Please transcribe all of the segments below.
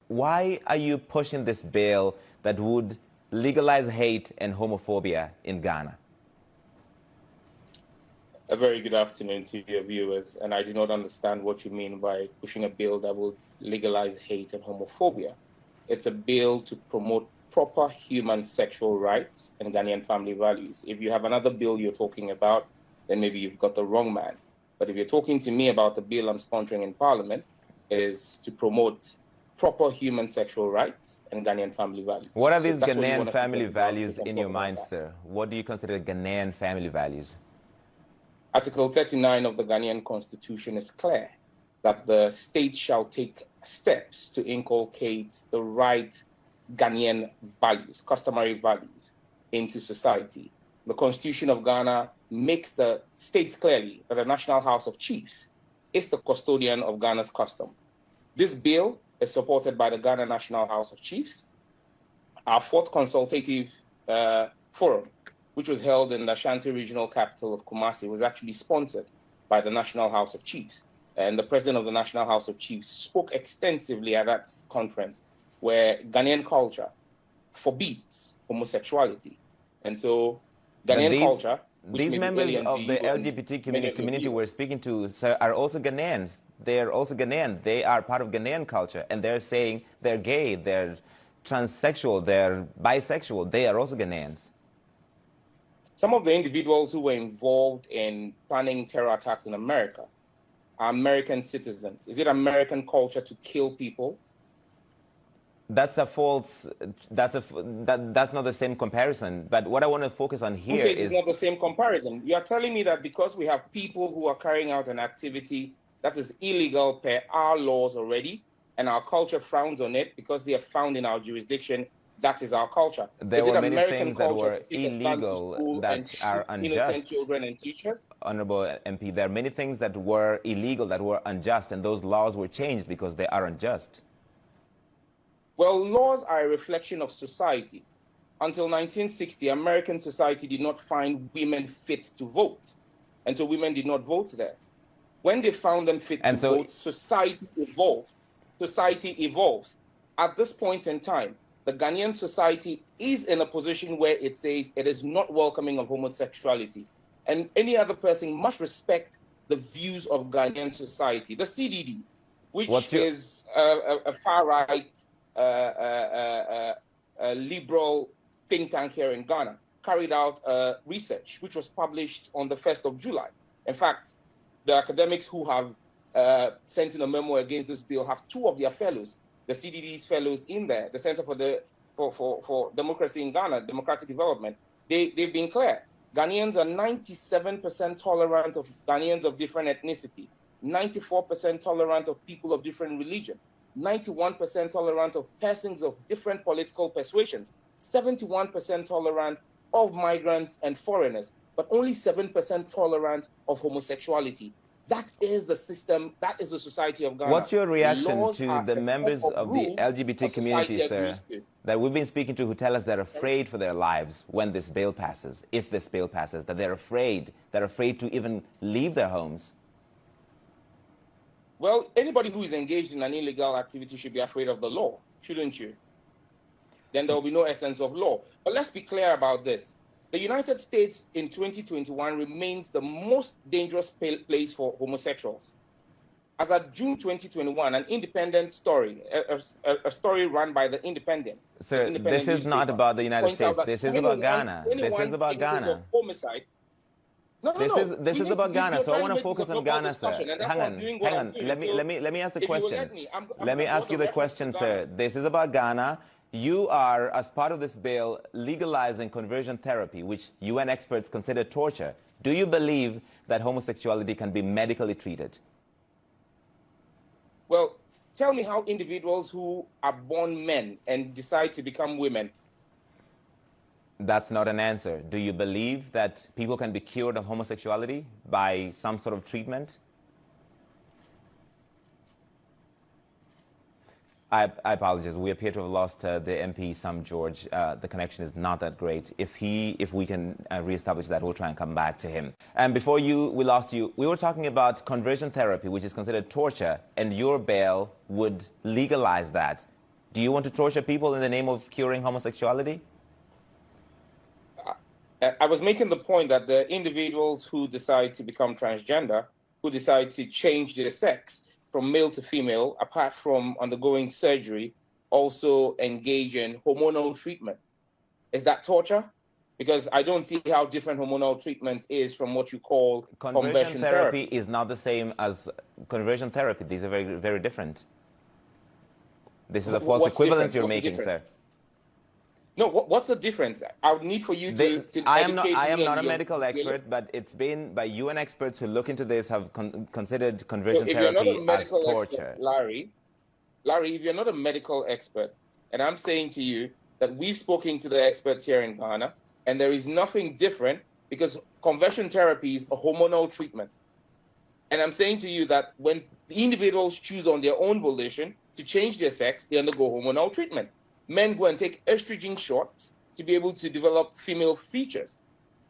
why are you pushing this bill that would legalize hate and homophobia in Ghana? A very good afternoon to your viewers, and I do not understand what you mean by pushing a bill that will legalize hate and homophobia. It's a bill to promote proper human sexual rights and Ghanaian family values. If you have another bill you're talking about, then maybe you've got the wrong man. But if you're talking to me about the bill I'm sponsoring in Parliament, it is to promote proper human sexual rights and Ghanaian family values. What are these Ghanaian family values in your mind, sir? What do you consider Ghanaian family values? Article 39 of the Ghanaian Constitution is clear that the state shall take steps to inculcate the right Ghanaian values, customary values, into society. The Constitution of Ghana makes the states clearly that the National House of Chiefs is the custodian of Ghana's custom. This bill is supported by the Ghana National House of Chiefs. Our fourth consultative forum, which was held in the Ashanti regional capital of Kumasi, was actually sponsored by the National House of Chiefs. And the president of the National House of Chiefs spoke extensively at that conference, where Ghanaian culture forbids homosexuality. And so Ghanaian culture... These members of the LGBT community we're speaking to, sir, are also Ghanaians. They're also Ghanaian. They are part of Ghanaian culture. And they're saying they're gay, they're transsexual, they're bisexual. They are also Ghanaians. Some of the individuals who were involved in planning terror attacks in America are American citizens. Is it American culture to kill people? That's a false, that's not the same comparison. But what I want to focus on here is... It's not the same comparison. You are telling me that because we have people who are carrying out an activity that is illegal per our laws already, and our culture frowns on it because they are found in our jurisdiction, that is our culture. There were many things that were illegal that are unjust. Innocent children and teachers? Honorable MP, there are many things that were illegal, that were unjust, and those laws were changed because they are unjust. Well, laws are a reflection of society. Until 1960, American society did not find women fit to vote. And so women did not vote there. When they found them fit to vote, society evolved. Society evolves. At this point in time, the Ghanaian society is in a position where it says it is not welcoming of homosexuality. And any other person must respect the views of Ghanaian society. The CDD, which is a far-right, liberal think tank here in Ghana, carried out research which was published on the 1st of July. In fact, the academics who have sent in a memo against this bill have two of their fellows, the CDD's fellows in there, the Center for Democracy in Ghana, Democratic Development. They've been clear. Ghanaians are 97% tolerant of Ghanaians of different ethnicity, 94% tolerant of people of different religion, 91% tolerant of persons of different political persuasions, 71% tolerant of migrants and foreigners, but only 7% tolerant of homosexuality. That is the system, that is the society of Ghana. What's your reaction to the members of the LGBT community, sir, that we've been speaking to, who tell us they're afraid for their lives when this bill passes, if this bill passes, that they're afraid to even leave their homes? Well, anybody who is engaged in an illegal activity should be afraid of the law, shouldn't you? Then there will be no essence of law. But let's be clear about this. The United States in 2021 remains the most dangerous place for homosexuals. As of June 2021, an independent story, a story run by the Independent. Sir, this is not about the United States. This is about Ghana. This is about Ghana. Homicide. This is about Ghana, so I want to focus on Ghana, sir. Hang on. Let me ask the question. Let me ask you the question, sir. This is about Ghana. You are, as part of this bill, legalizing conversion therapy, which UN experts consider torture. Do you believe that homosexuality can be medically treated? Well, tell me how individuals who are born men and decide to become women. That's not an answer. Do you believe that people can be cured of homosexuality by some sort of treatment? I apologize. We appear to have lost the MP Sam George. The connection is not that great. If we can reestablish that, we'll try and come back to him. And before we lost you, we were talking about conversion therapy, which is considered torture, and your bill would legalize that. Do you want to torture people in the name of curing homosexuality? I was making the point that the individuals who decide to become transgender, who decide to change their sex from male to female, apart from undergoing surgery, also engage in hormonal treatment. Is that torture? Because I don't see how different hormonal treatment is from what you call conversion therapy. Is not the same as conversion therapy. These are very, very different. This is a false equivalence you're making, sir. No, what's the difference? I would need for you to I am not a medical expert, but it's been by UN experts who look into this have considered conversion therapy as torture. Expert, Larry, if you're not a medical expert, and I'm saying to you that we've spoken to the experts here in Ghana, and there is nothing different because conversion therapy is a hormonal treatment. And I'm saying to you that when individuals choose on their own volition to change their sex, they undergo hormonal treatment. Men go and take estrogen shots to be able to develop female features.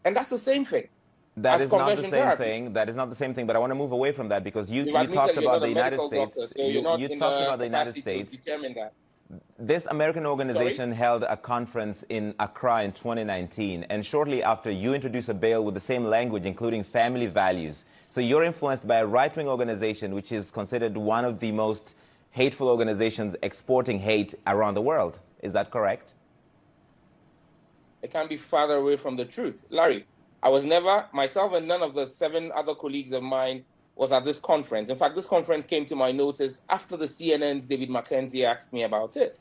And that's the same thing. That is not the same thing. That is not the same thing. But I want to move away from that because you talked about the United States. You talked about the United States. This American organization held a conference in Accra in 2019. And shortly after, you introduced a bill with the same language, including family values. So you're influenced by a right-wing organization, which is considered one of the most hateful organizations exporting hate around the world. Is that correct? It can't be farther away from the truth. Larry, I was never, myself and none of the 7 other colleagues of mine was at this conference. In fact, this conference came to my notice after the CNN's David Mackenzie asked me about it.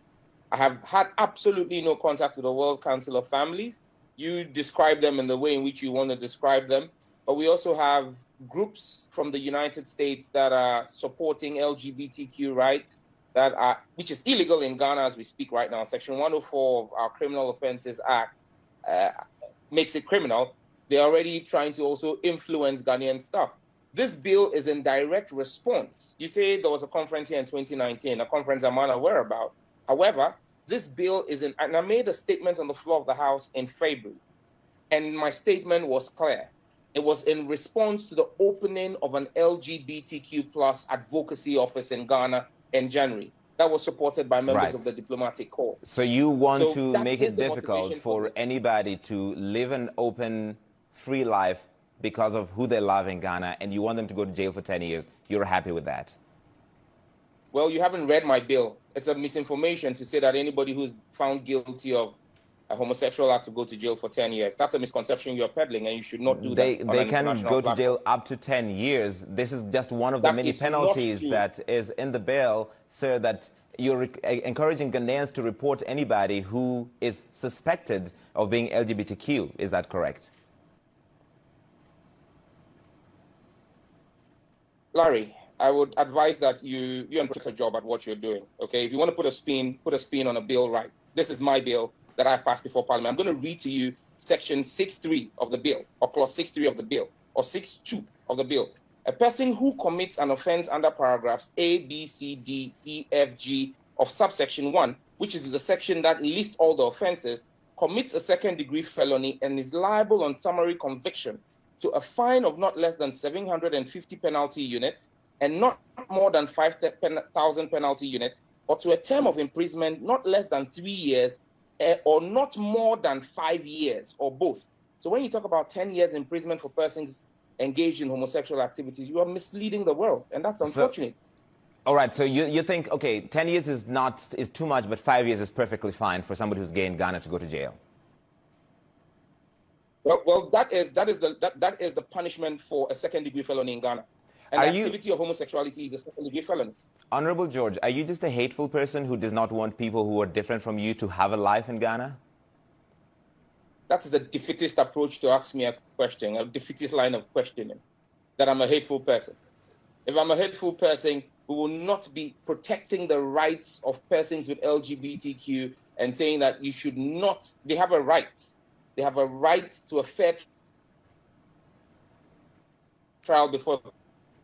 I have had absolutely no contact with the World Council of Families. You describe them in the way in which you want to describe them. But we also have groups from the United States that are supporting LGBTQ rights, which is illegal in Ghana as we speak right now. Section 104 of our Criminal Offences Act makes it criminal. They're already trying to also influence Ghanaian stuff. This bill is in direct response. You say there was a conference here in 2019, a conference I'm unaware about. However, this bill is in, and I made a statement on the floor of the House in February, and my statement was clear. It was in response to the opening of an LGBTQ plus advocacy office in Ghana in January. That was supported by members of the diplomatic corps. So you want to make it difficult for anybody to live an open, free life because of who they love in Ghana, and you want them to go to jail for 10 years. You're happy with that? Well, you haven't read my bill. It's a misinformation to say that anybody who's found guilty of a homosexual have to go to jail for 10 years. That's a misconception you're peddling, and you should not do that. They can go to jail up to 10 years. This is just one of the many penalties that is in the bill, sir, that you're encouraging Ghanaians to report anybody who is suspected of being LGBTQ. Is that correct? Larry, I would advise that you put a job at what you're doing, okay? If you want to put a spin on a bill, right? This is my bill that I've passed before Parliament. I'm going to read to you Section 6.3 of the bill, or Clause 6.3 of the bill, or 6.2 of the bill. A person who commits an offense under paragraphs A, B, C, D, E, F, G of subsection 1, which is the section that lists all the offenses, commits a second-degree felony and is liable on summary conviction to a fine of not less than 750 penalty units and not more than 5,000 penalty units, or to a term of imprisonment not less than 3 years or not more than 5 years, or both. So when you talk about 10 years imprisonment for persons engaged in homosexual activities, you are misleading the world, and that's unfortunate. All right, so you think, okay, 10 years is too much, but 5 years is perfectly fine for somebody who's gay in Ghana to go to jail. Well, that is the punishment for a second-degree felony in Ghana. And the activity of homosexuality is a second-degree felony. Honorable George, are you just a hateful person who does not want people who are different from you to have a life in Ghana? That is a defeatist approach to ask me a question, a defeatist line of questioning, that I'm a hateful person. If I'm a hateful person, we will not be protecting the rights of persons with LGBTQ and saying that you should not, they have a right. They have a right to a fair trial before the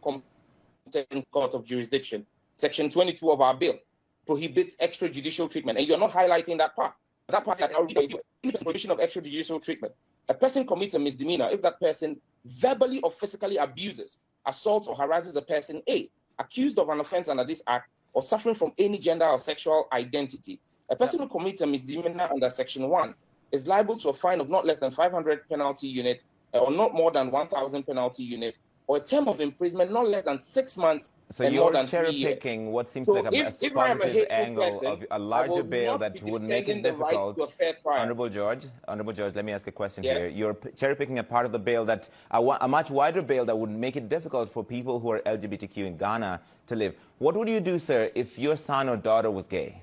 competent court of jurisdiction. Section 22 of our bill prohibits extrajudicial treatment, and you're not highlighting that part. That part is the prohibition of extrajudicial treatment. A person commits a misdemeanor if that person verbally or physically abuses, assaults, or harasses a person A, accused of an offense under this act, or suffering from any gender or sexual identity. A person who commits a misdemeanor under Section 1 is liable to a fine of not less than 500 penalty unit or not more than 1,000 penalty unit, or a term of imprisonment not less than 6 months and more than 3 years. So you're cherry-picking what seems like a positive angle of a larger bail that would make it difficult. Honorable George, let me ask a question here. You're cherry-picking a part of the bail that, a much wider bail that would make it difficult for people who are LGBTQ in Ghana to live. What would you do, sir, if your son or daughter was gay?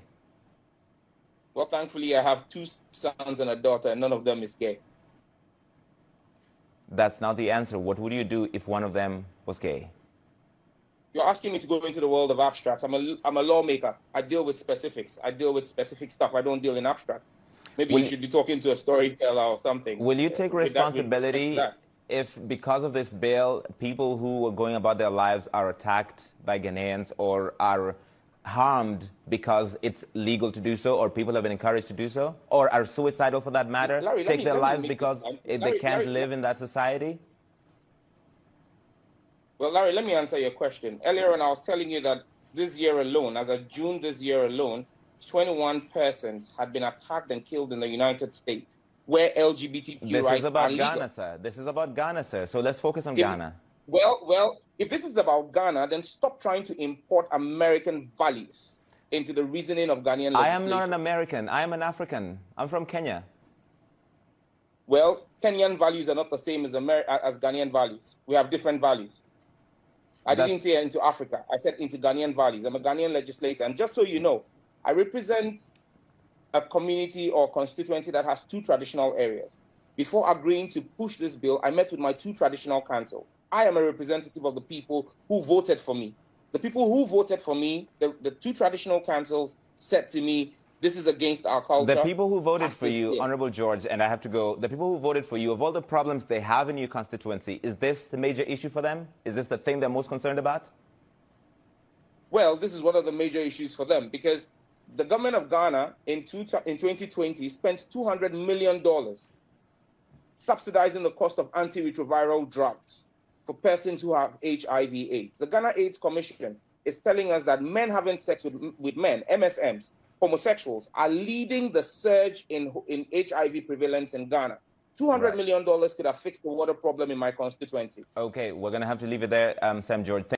Well, thankfully, I have 2 sons and a daughter, and none of them is gay. That's not the answer. What would you do if one of them was gay? You're asking me to go into the world of abstracts. I'm a lawmaker. I deal with specifics. I deal with specific stuff. I don't deal in abstract. Maybe you should be talking to a storyteller or something. Will you take responsibility if, because of this bail, people who are going about their lives are attacked by Ghanaians or are harmed because it's legal to do so, or people have been encouraged to do so, or are suicidal for that matter, Larry, take their lives because they can't live in that society? Well, Larry, let me answer your question. Earlier on, I was telling you that this year alone, as of June this year alone, 21 persons had been attacked and killed in the United States, where LGBTQ rights are legal. This is about Ghana, sir. This is about Ghana, sir. So let's focus on Ghana. Well, if this is about Ghana, then stop trying to import American values into the reasoning of Ghanaian legislation. I am not an American. I am an African. I'm from Kenya. Well, Kenyan values are not the same as Ghanaian values. We have different values. I didn't say into Africa. I said into Ghanaian values. I'm a Ghanaian legislator. And just so you know, I represent a community or constituency that has 2 traditional areas. Before agreeing to push this bill, I met with my 2 traditional councils. I am a representative of the people who voted for me. The people who voted for me, the 2 traditional councils said to me, this is against our culture. The people who voted for you, Honorable George, and I have to go, the people who voted for you, of all the problems they have in your constituency, is this the major issue for them? Is this the thing they're most concerned about? Well, this is one of the major issues for them, because the government of Ghana in 2020 spent $200 million subsidizing the cost of antiretroviral drugs for persons who have HIV/AIDS. The Ghana AIDS Commission is telling us that men having sex with men, MSMs, homosexuals, are leading the surge in HIV prevalence in Ghana. $200 million could have fixed the water problem in my constituency. Okay, we're going to have to leave it there, Sam George.